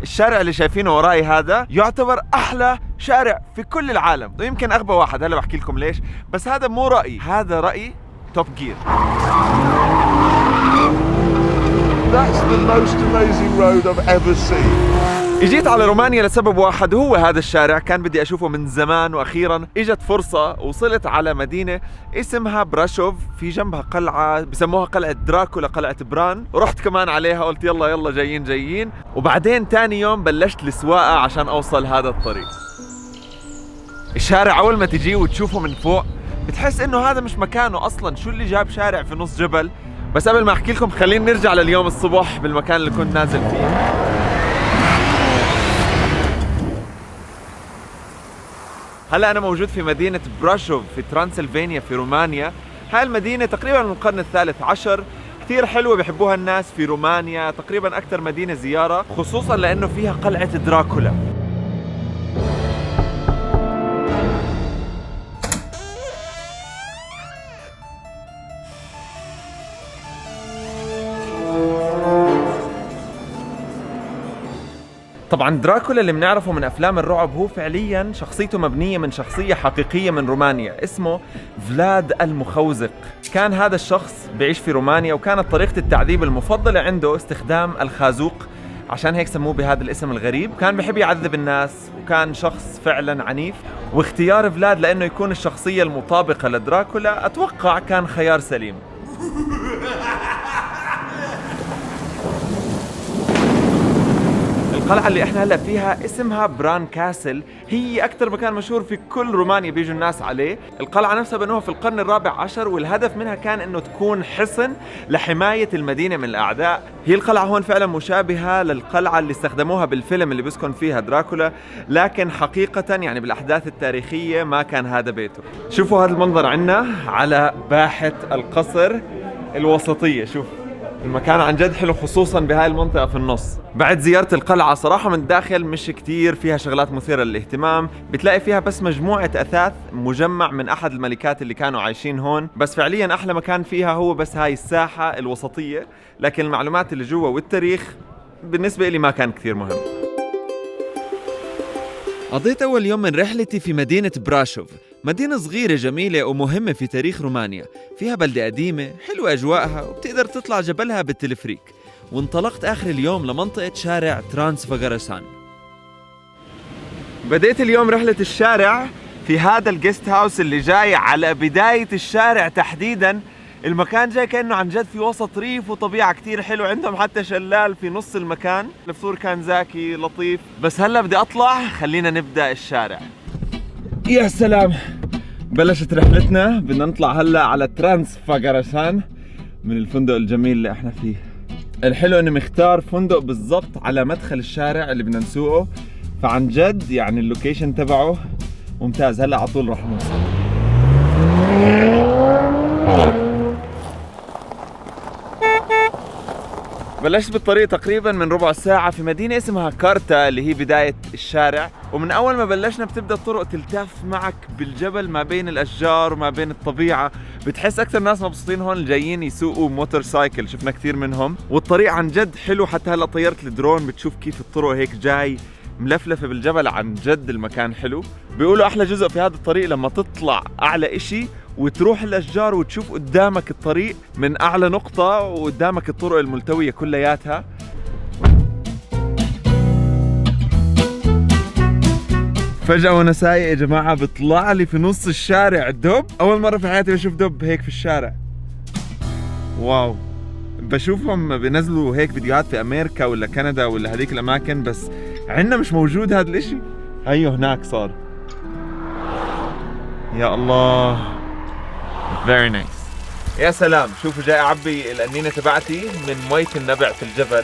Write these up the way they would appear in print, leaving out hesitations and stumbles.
الشارع اللي شايفينه وراي هذا يعتبر أحلى شارع في كل العالم، ويمكن أغبى واحد، هلا بحكي لكم ليش، بس هذا مو رأيي، هذا رأي توب جير. That's the most amazing road I've ever seen. اجيت على رومانيا لسبب واحد، وهو هذا الشارع كان بدي اشوفه من زمان، واخيرا اجت فرصة. وصلت على مدينة اسمها براشوف، في جنبها قلعة بسموها قلعة دراكولا، قلعة بران، ورحت كمان عليها، قلت يلا يلا جايين. وبعدين تاني يوم بلشت السواقة عشان اوصل هذا الطريق. الشارع اول ما تجيه وتشوفه من فوق بتحس انه هذا مش مكانه اصلا، شو اللي جاب شارع في نص جبل؟ بس قبل ما احكي لكم خلينا نرجع لليوم الصبح بالمكان اللي كنت نازل فيه. هلا أنا موجود في مدينة براشوف في ترانسلفانيا في رومانيا. هاي المدينة تقريبا من القرن الثالث عشر، كثير حلوة بيحبوها الناس في رومانيا، تقريبا أكثر مدينة زيارة، خصوصا لأنه فيها قلعة دراكولا. طبعا دراكولا اللي بنعرفه من افلام الرعب هو فعليا شخصيته مبنيه من شخصيه حقيقيه من رومانيا اسمه فلاد المخوزق. كان هذا الشخص بيعيش في رومانيا، وكانت طريقه التعذيب المفضله عنده استخدام الخازوق، عشان هيك سموه بهذا الاسم الغريب. كان بيحب يعذب الناس، وكان شخص فعلا عنيف، واختيار فلاد لانه يكون الشخصيه المطابقه لدراكولا اتوقع كان خيار سليم. القلعة اللي احنا هلا فيها اسمها بران كاسل، هي أكثر مكان مشهور في كل رومانيا بيجوا الناس عليه. القلعة نفسها بنوها في القرن الرابع عشر، والهدف منها كان انه تكون حصن لحماية المدينة من الأعداء. هي القلعة هون فعلا مشابهة للقلعة اللي استخدموها بالفيلم اللي بيسكن فيها دراكولا، لكن حقيقة يعني بالأحداث التاريخية ما كان هذا بيته. شوفوا هذا المنظر عنا على باحة القصر الوسطية، شوف المكان عن جد حلو، خصوصا بهاي المنطقة في النص. بعد زيارة القلعة صراحة من الداخل مش كتير فيها شغلات مثيرة للاهتمام، بتلاقي فيها بس مجموعة أثاث مجمع من أحد الملكات اللي كانوا عايشين هون، بس فعليا أحلى مكان فيها هو بس هاي الساحة الوسطية، لكن المعلومات اللي جوا والتاريخ بالنسبة لي ما كان كثير مهم. قضيت أول يوم من رحلتي في مدينة براشوف، مدينة صغيرة جميلة ومهمة في تاريخ رومانيا، فيها بلدة قديمة حلوة أجواءها، وبتقدر تطلع جبلها بالتلفريك. وانطلقت آخر اليوم لمنطقة شارع ترانسفاغارسان. بديت اليوم رحلة الشارع في هذا الجيست هاوس اللي جاي على بداية الشارع تحديداً. المكان جاي كأنه عن جد في وسط ريف وطبيعة كتير حلو، عندهم حتى شلال في نص المكان، الفطور كان زاكي لطيف. بس هلا بدي أطلع، خلينا نبدأ الشارع. يا سلام، بلشت رحلتنا، بدنا نطلع هلا على ترانسفاغارسان من الفندق الجميل اللي احنا فيه. الحلو اني مختار فندق بالضبط على مدخل الشارع اللي بدنا نسوقه، فعن جد يعني اللوكيشن تبعه ممتاز. هلا على طول راح نوصل. بلشت بالطريق تقريبا من ربع ساعة في مدينة اسمها كارتا اللي هي بداية الشارع، ومن أول ما بلشنا بتبدأ الطرق تلتف معك بالجبل ما بين الأشجار وما بين الطبيعة. بتحس أكثر ناس مبسوطين هون جايين يسوقوا موتور سايكل، شفنا كثير منهم، والطريق عن جد حلو. حتى هلا طيرت الدرون بتشوف كيف الطرق هيك جاي ملفلفة بالجبل، عن جد المكان حلو. بيقولوا أحلى جزء في هذا الطريق لما تطلع أعلى إشي وتروح الأشجار وتشوف قدامك الطريق من أعلى نقطة، وقدامك الطرق الملتوية كلياتها. فجأة وانا سايق يا جماعة بيطلع لي في نص الشارع دب. أول مرة في حياتي بشوف دب هيك في الشارع. واو، بشوفهم بينزلوا هيك فيديوهات في أمريكا ولا كندا ولا هذيك الأماكن، بس عندنا مش موجود هذا الإشي. أيوه هناك صار. يا الله، very nice. يا سلام، شوفوا جاي أعبي القنينة تبعتي من مية النبع في الجبل.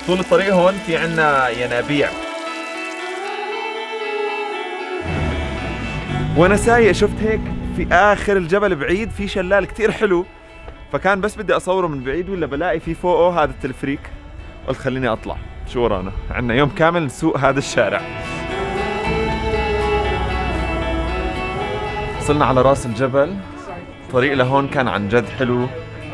طول الطريق هون في عنا ينابيع. وانا سايق شفت هيك في آخر الجبل بعيد في شلال كتير حلو، فكان بس بدي أصوره من بعيد ولا بلاقي في فوقه هذا التلفريك. قلت خليني أطلع، شو ورانا؟ عنا يوم كامل نسوق هذا الشارع. وصلنا على راس الجبل. الطريق لهون كان عن جد حلو،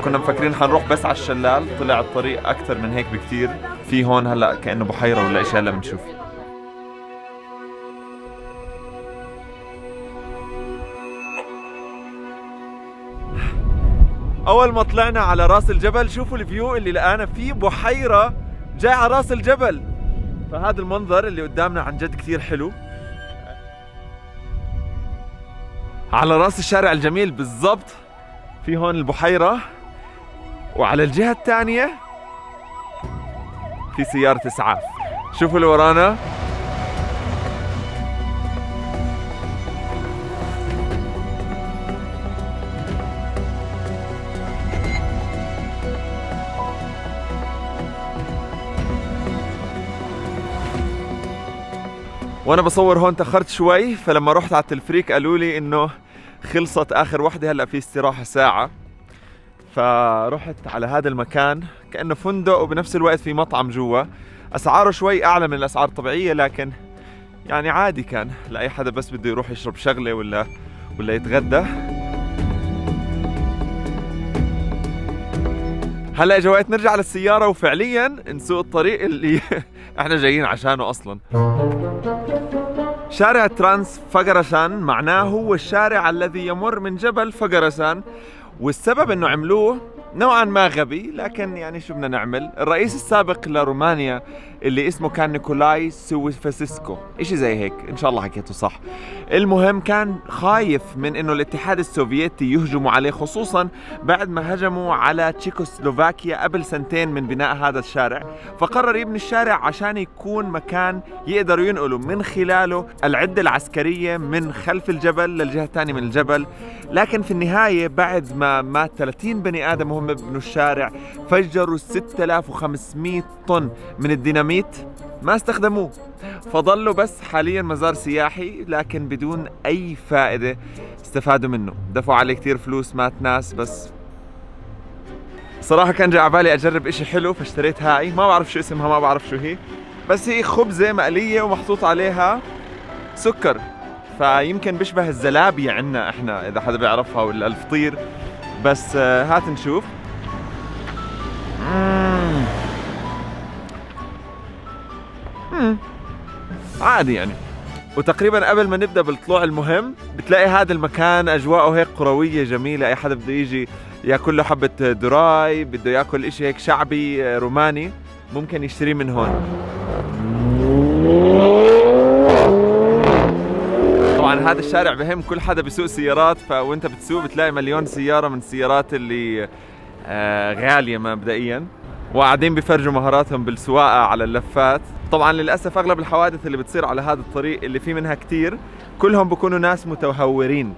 كنا مفكرين حنروح بس على الشلال، طلع الطريق اكثر من هيك بكتير. في هون هلا كأنه بحيرة ولا اشياء اللي بنشوف. اول ما طلعنا على راس الجبل شوفوا الفيو اللي لقانا فيه، بحيرة جاي على راس الجبل. فهذا المنظر اللي قدامنا عن جد كثير حلو على راس الشارع الجميل بالضبط. في هون البحيرة، وعلى الجهة الثانية في سيارة اسعاف. شوفوا اللي ورانا، وانا بصور هون تأخرت شوي، فلما رحت على التلفريك قالوا لي انه خلصت اخر وحدة، هلا في استراحة ساعة. فرحت على هذا المكان كأنه فندق وبنفس الوقت في مطعم جوا. اسعاره شوي اعلى من الاسعار الطبيعية، لكن يعني عادي كان لاي حدا بس بده يروح يشرب شغلة ولا يتغدى. هلا اجى وقت نرجع للسيارة وفعليا نسوق الطريق اللي احنا جايين عشانه اصلا. شارع ترانس فقرشان معناه هو الشارع الذي يمر من جبل فقرشان، والسبب انه عملوه نوعا ما غبي، لكن يعني شو بدنا نعمل. الرئيس السابق لرومانيا اللي اسمه كان نيكولاي سويفاسيسكو، اشي زي هيك، ان شاء الله حكيته صح. المهم كان خايف من انه الاتحاد السوفيتي يهجموا عليه، خصوصا بعد ما هجموا على تشيكوسلوفاكيا قبل سنتين من بناء هذا الشارع. فقرر يبني الشارع عشان يكون مكان يقدروا ينقلوا من خلاله العدة العسكرية من خلف الجبل للجهة الثانية من الجبل. لكن في النهاية بعد ما مات 30 بني آدم وهم ببنوا الشارع، فجروا 6500 طن من الديناميت ما استخدموه، فظلوا بس حاليا مزار سياحي لكن بدون أي فائدة استفادوا منه. دفعوا عليه كتير فلوس، مات ناس. بس صراحة كان جاي عبالي أجرب إشي حلو، فاشتريت هاي، ما بعرف شو اسمها، ما بعرف شو هي، بس هي خبزة مقلية ومحطوط عليها سكر، فيمكن بيشبه الزلابية عنا إحنا إذا حدا بيعرفها، ولا الفطير. بس هات نشوف. عادي يعني. وتقريبا قبل ما نبدأ بالطلوع المهم بتلاقي هذا المكان أجواءه هيك قروية جميلة. أي حدا بده يجي ياكل له حبة دراي، بده ياكل إشي هيك شعبي روماني، ممكن يشتريه من هون. طبعا هذا الشارع بهم كل حدا بيسوق سيارات، فوانت بتسوق بتلاقي مليون سيارة من السيارات اللي غالية مبدئيا، وقاعدين بيفرجوا مهاراتهم بالسواقة على اللفات. طبعا للأسف أغلب الحوادث اللي بتصير على هذا الطريق اللي فيه منها كتير كلهم بيكونوا ناس متهورين،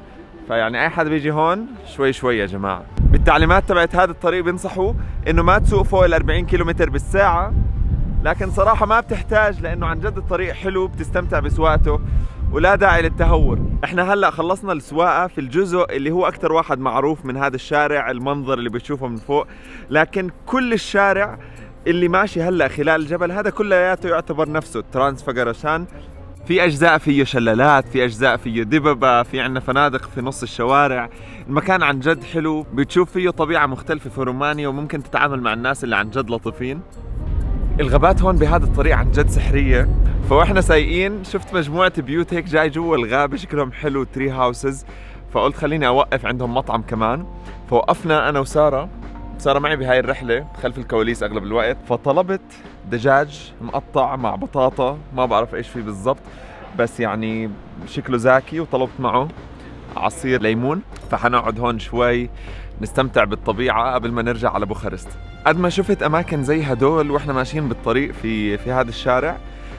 فيعني أي حدا بيجي هون شوي شوي يا جماعة. بالتعليمات تبعت هذا الطريق بينصحوا إنه ما تسوق فوق ال 40 كيلومتر بالساعة، لكن صراحة ما بتحتاج، لأنه عن جد الطريق حلو، بتستمتع بسواقته ولا داعي للتهور. احنا هلأ خلصنا السواقة في الجزء اللي هو أكتر واحد معروف من هذا الشارع، المنظر اللي بتشوفه من فوق، لكن كل الشارع اللي ماشي هلأ خلال الجبل هذا كلياته يعتبر نفسه ترانس فقرشان. في أجزاء فيه شلالات، في أجزاء فيه دببة، في عنا فنادق في نص الشوارع. المكان عن جد حلو، بتشوف فيه طبيعة مختلفة في رومانيا، وممكن تتعامل مع الناس اللي عن جد لطيفين. الغابات هون بهذا الطريق عن جد سحرية. فواحنا سايقين شفت مجموعة بيوت هيك جاي جوا الغابة، شكلهم حلو، تري هاوسز، فقلت خليني أوقف عندهم مطعم كمان. فوقفنا أنا وسارة معي بهاي الرحلة خلف الكواليس أغلب الوقت. فطلبت دجاج مقطع مع بطاطا، ما بعرف إيش فيه بالضبط، بس يعني شكله زاكي، وطلبت معه عصير ليمون. فحنقعد هون شوي نستمتع بالطبيعة قبل ما نرجع على بوخارست. قد ما شفت أماكن زي هدول وإحنا ماشيين بالطريق في هذا الشارع،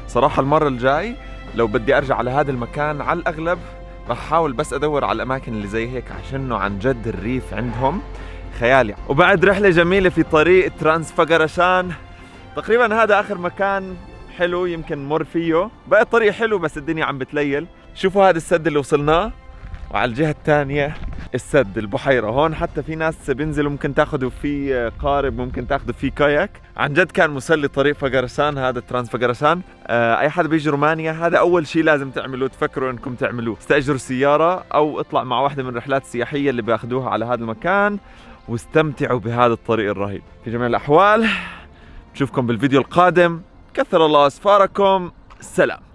صراحة المرة الجاي لو بدي أرجع على هذا المكان على الأغلب رح أحاول بس أدور على الأماكن اللي زي هيك، عشانه عن جد الريف عندهم خيالي. وبعد رحلة جميلة في طريق ترانس فقرشان، تقريبا هذا آخر مكان حلو يمكن مر فيه. بقى الطريق حلو بس الدنيا عم بتليل. شوفوا هذا السد اللي وصلناه، وعلى الجهة الثانية السد البحيرة. هون حتى في ناس بينزلوا، ممكن تاخذوا فيه قارب، ممكن تاخذوا فيه كاياك. عن جد كان مسلي طريق فقرشان، هذا ترانس فقرشان. اي حدا بيجي رومانيا هذا اول شيء لازم تعملوه، تفكروا انكم تعملوه، استأجروا سيارة او اطلع مع واحدة من الرحلات السياحية اللي بياخذوها على هذا المكان، واستمتعوا بهذا الطريق الرهيب. في جميع الأحوال نشوفكم بالفيديو القادم. كثر الله أسفاركم. سلام.